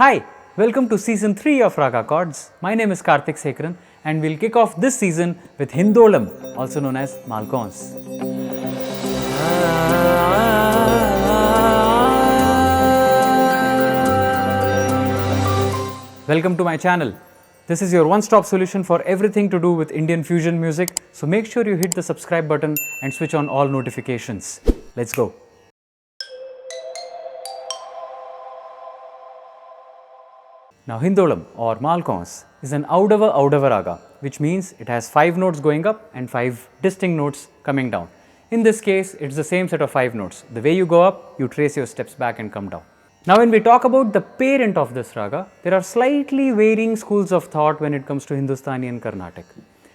Hi, welcome to season 3 of Raga Chords. My name is Karthik Sekharan and we'll kick off this season with Hindolam, also known as Malkauns. Welcome to my channel. This is your one-stop solution for everything to do with Indian fusion music. So make sure you hit the subscribe button and switch on all notifications. Let's go. Now Hindolam or Malkauns is an Audava raga, which means it has 5 notes going up and 5 distinct notes coming down. In this case, it's the same set of 5 notes. The way you go up, you trace your steps back and come down. Now when we talk about the parent of this raga, there are slightly varying schools of thought when it comes to Hindustani and Carnatic.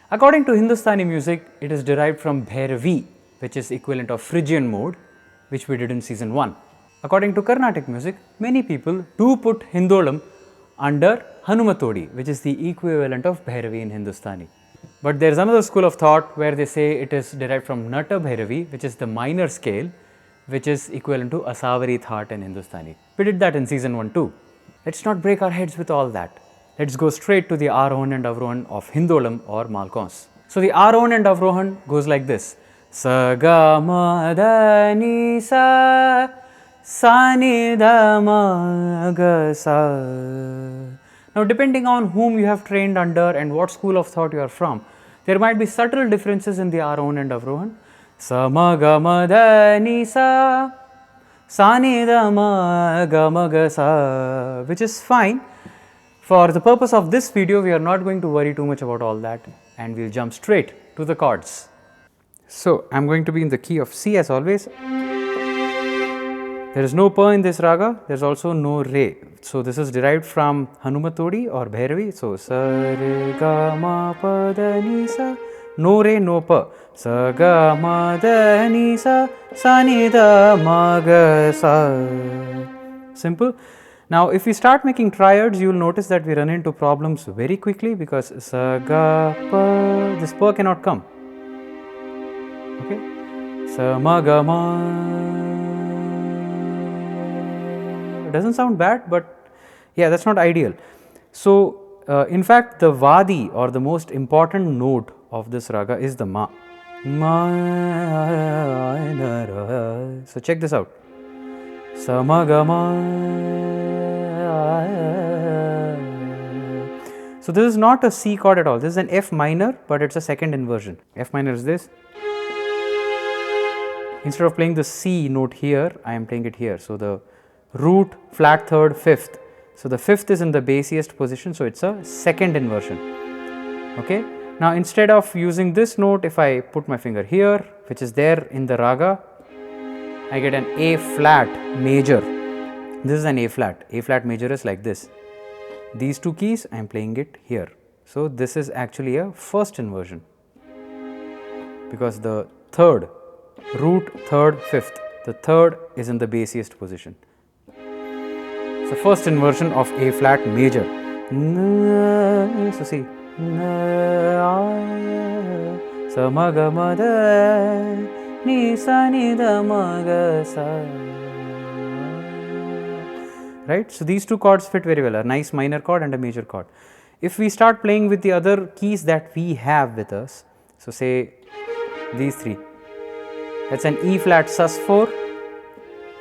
According to Hindustani music, it is derived from Bhairavi, which is equivalent of Phrygian mode, which we did in season 1. According to Carnatic music, many people do put Hindolam under Hanumatodi, which is the equivalent of Bhairavi in Hindustani. But there is another school of thought where they say it is derived from Nata Bhairavi, which is the minor scale, which is equivalent to Asavari Thaat in Hindustani. We did that in season 1 too. Let's not break our heads with all that. Let's go straight to the Aarohan and Avarohan of Hindolam or Malkauns. So the Aarohan and Avarohan goes like this. Sa ga ma da ni sa sa ni da ma ga sa. Now depending on whom you have trained under and what school of thought you are from, there might be subtle differences in the Aarohan and Avarohan. Sa ma ga ma da ni sa sa ni da ma ga sa, which is fine. For the purpose of this video, we are not going to worry too much about all that and we'll jump straight to the chords. So I'm going to be in the key of C as always. There is no pa in this raga, there is also no re. So this is derived from Hanumatodi or Bhairavi. So sa re ga ma pa da ni sa, no re no pa. Sa ga ma da ni sa sa ni da ma ga sa. Simple. Now if we start making triads, you will notice that we run into problems very quickly because sa ga pa, this pa cannot come. Okay. Sa ma ga ma. It doesn't sound bad, but yeah, that's not ideal. So in fact, the Vadi or the most important note of this raga is the ma. So check this out. Sa ma ga ma. So this is not a C chord at all. This is an F minor, but it's a second inversion. F minor is this. Instead of playing the C note here, I am playing it here. So the root, flat third, fifth. So the fifth is in the bassiest position, so it's a second inversion. Okay. Now instead of using this note, if I put my finger here, which is there in the raga, I get an A flat major. This is an A flat. A flat major is like this. These two keys, I am playing it here. So this is actually a first inversion because the third, root, third, fifth, the third is in the bassiest position. So first inversion of A flat major. So see. Sa ma ga ma da ni sa ni da ma ga sa. Right? So these two chords fit very well, a nice minor chord and a major chord. If we start playing with the other keys that we have with us, so say these three, that's an E flat sus 4,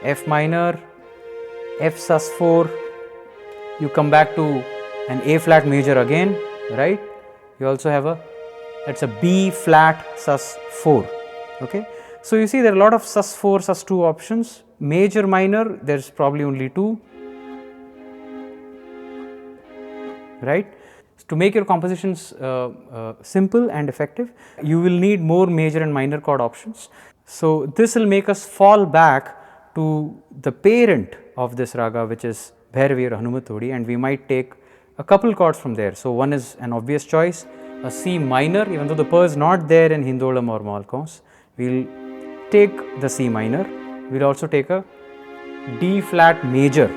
F minor, F sus 4, you come back to an A flat major again, right? You also have that's a B flat sus 4, okay? So you see there are a lot of sus 4, sus 2 options. Major, minor, there's probably only 2, right? To make your compositions simple and effective, you will need more major and minor chord options. So this will make us fall back to the parent of this raga, which is Bhairavi or Hanumatodi, and we might take a couple chords from there. So one is an obvious choice, a C minor, even though the pa is not there in Hindolam or Malkauns, we'll take the C minor. We'll also take a D flat major,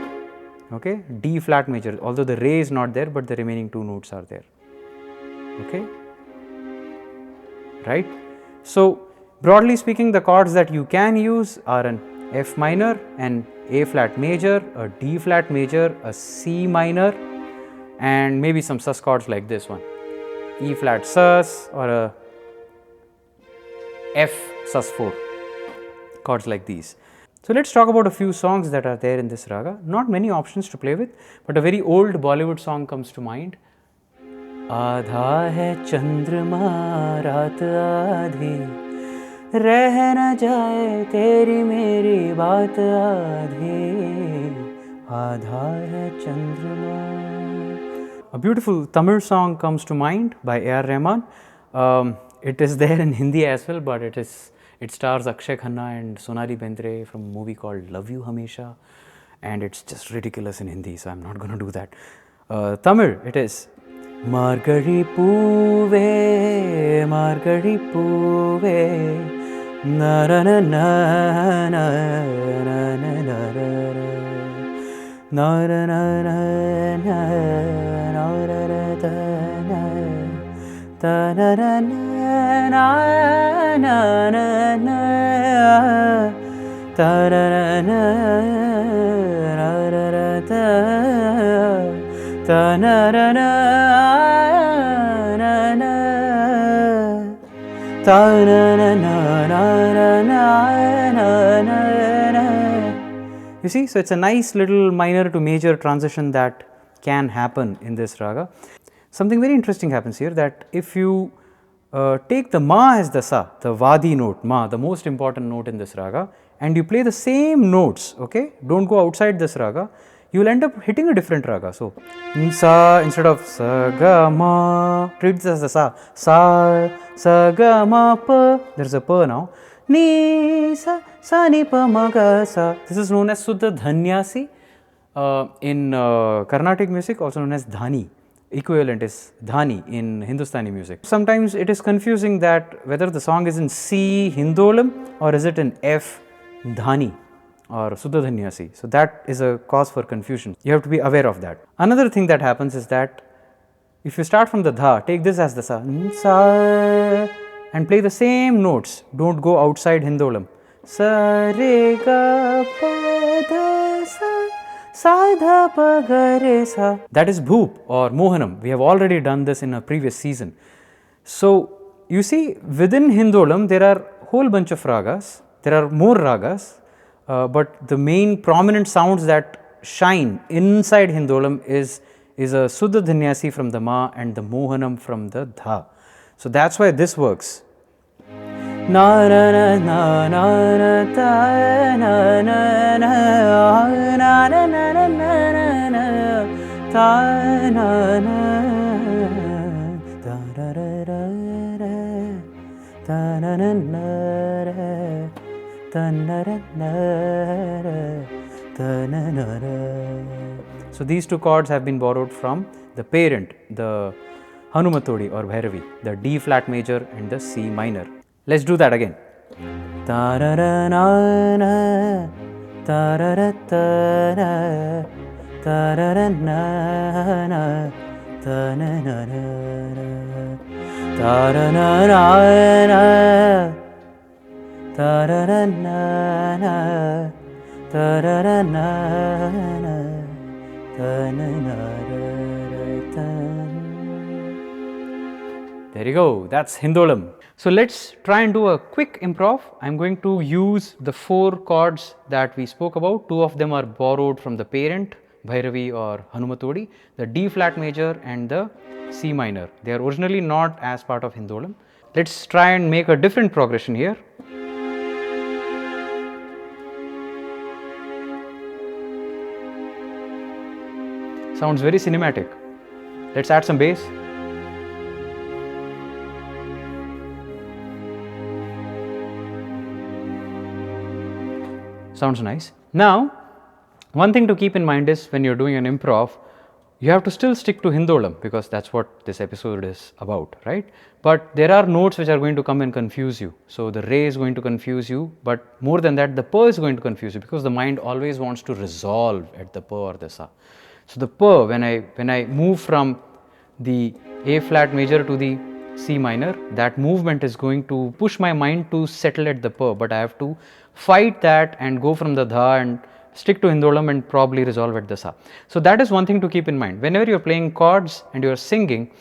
okay, D flat major, although the re is not there, but the remaining 2 notes are there, okay, right. So broadly speaking, the chords that you can use are an F minor, an A flat major, a D flat major, a C minor, and maybe some sus chords like this one, E flat sus or a F sus 4, chords like these. So let's talk about a few songs that are there in this raga. Not many options to play with, but a very old Bollywood song comes to mind. आधा है चंद्रमा रात आधी, रह न जाए तेरी मेरी बात आधी, आधा है चंद्रमा. A beautiful Tamil song comes to mind by Aarohan. It is there in Hindi as well, but it stars Akshay Khanna and Sonali Bendre from a movie called Love You Hamesha, and it's just ridiculous in Hindi, so I'm not going to do that. Tamil, it is Margari Poove, Margari Poove, na na na na na na na na na na na ta na na na na na na na ta na na na na ta ta na na na na na ta na na na na na na. You see, so it's a nice little minor to major transition that can happen in this raga. Something very interesting happens here, that if you take the ma as the sa, the vadi note, ma, the most important note in this raga, and you play the same notes, okay, don't go outside this raga, you will end up hitting a different raga. So, sa instead of sa ga ma, treat this as the sa, sa ga ma pa, there is a pa now, ni sa ni pa ma ga sa. This is known as Suddha Dhanyasi in Carnatic music, also known as dhani. Equivalent is dhani in Hindustani music. Sometimes it is confusing that whether the song is in C Hindolam or is it in F dhani or Suddha Dhanyasi. So that is a cause for confusion. You have to be aware of that. Another thing that happens is that if you start from the dha, take this as the sa, and play the same notes. Don't go outside Hindolam. Sa re ga pa dha sa. Sadha pa ga re sa. That is Bhoop or Mohanam. We have already done this in a previous season. So you see, within Hindolam there are whole bunch of ragas. There are more ragas, but the main prominent sounds that shine inside Hindolam is a Suddha Dhanyasi from the ma and the Mohanam from the dha. So that's why this works. Na na na na na na ta na na na na na na na na na ta na na ta ra ra ra ta na na na ta na ra na ta na na ra. So these two chords have been borrowed from the parent, the Hanumatodi or Bhairavi, the D flat major and the C minor. Let's do that again. Ta ra ra na na ta ra ra ta na ta ra ra na na ta na na na ta ra na na ta ra ra na na ta ra ra na ta na na ta. There you go, that's Hindolam. So let's try and do a quick improv. I'm going to use the 4 chords that we spoke about. 2 of them are borrowed from the parent, Bhairavi or Hanumatodi, the D flat major and the C minor. They are originally not as part of Hindolam. Let's try and make a different progression here. Sounds very cinematic. Let's add some bass. Sounds nice. Now, one thing to keep in mind is when you're doing an improv, you have to still stick to Hindolam because that's what this episode is about, right? But there are notes which are going to come and confuse you. So the re is going to confuse you, but more than that, the pa is going to confuse you because the mind always wants to resolve at the pa or the sa. So the pa, when I move from the A flat major to the C minor, that movement is going to push my mind to settle at the pa, but I have to fight that and go from the dha and stick to Hindolam and probably resolve at the sa. So that is one thing to keep in mind. Whenever you're playing chords and you're singing,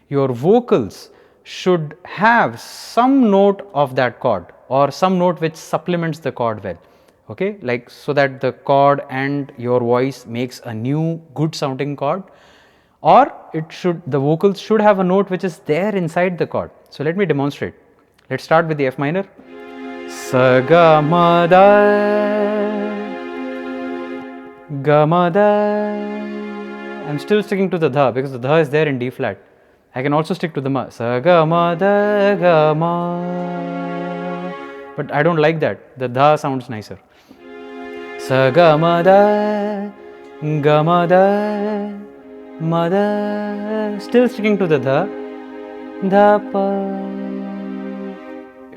your vocals should have some note of that chord or some note which supplements the chord well. Okay, like so that the chord and your voice makes a new good sounding chord, or the vocals should have a note which is there inside the chord. So let me demonstrate. Let's start with the F minor. Sa ga ma da, ga ma da. I'm still sticking to the dha because the dha is there in D flat. I can also stick to the ma. Sa ga ma da ga ma. But I don't like that. The dha sounds nicer. Sa ga ma da ma da. Still sticking to the dha. Dha pa.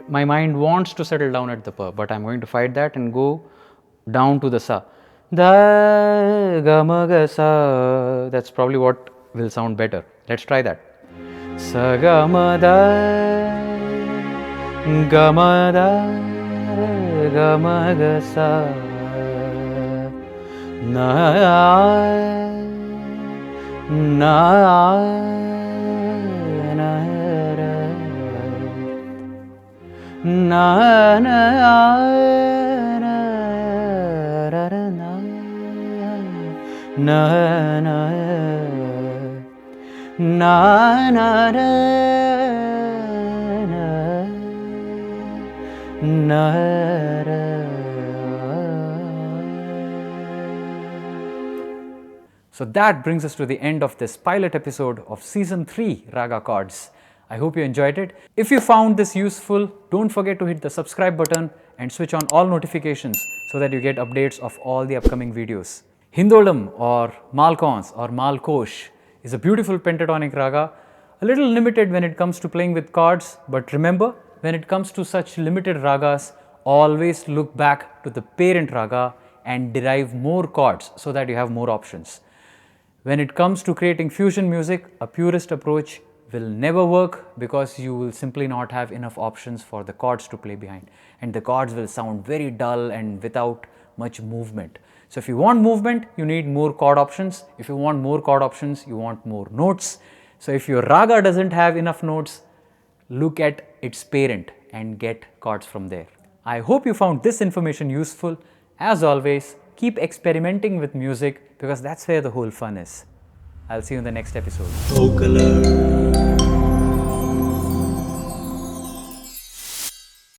My mind wants to settle down at the pa, but I'm going to fight that and go down to the sa. Da ga ma ga sa. That's probably what will sound better. Let's try that. Sa ga ma da ga ma ga sa. Na na So that brings us to the end of this pilot episode of Season 3 Raga Chords. I hope you enjoyed it. If you found this useful, don't forget to hit the subscribe button and switch on all notifications so that you get updates of all the upcoming videos. Hindolam or Malkauns or Malkosh is a beautiful pentatonic raga, a little limited when it comes to playing with chords, but remember, when it comes to such limited ragas, always look back to the parent raga and derive more chords so that you have more options. When it comes to creating fusion music, a purist approach will never work because you will simply not have enough options for the chords to play behind, and the chords will sound very dull and without much movement. So if you want movement, you need more chord options. If you want more chord options, you want more notes. So if your raga doesn't have enough notes, look at its parent and get chords from there. I hope you found this information useful. As always, keep experimenting with music because that's where the whole fun is. I'll see you in the next episode.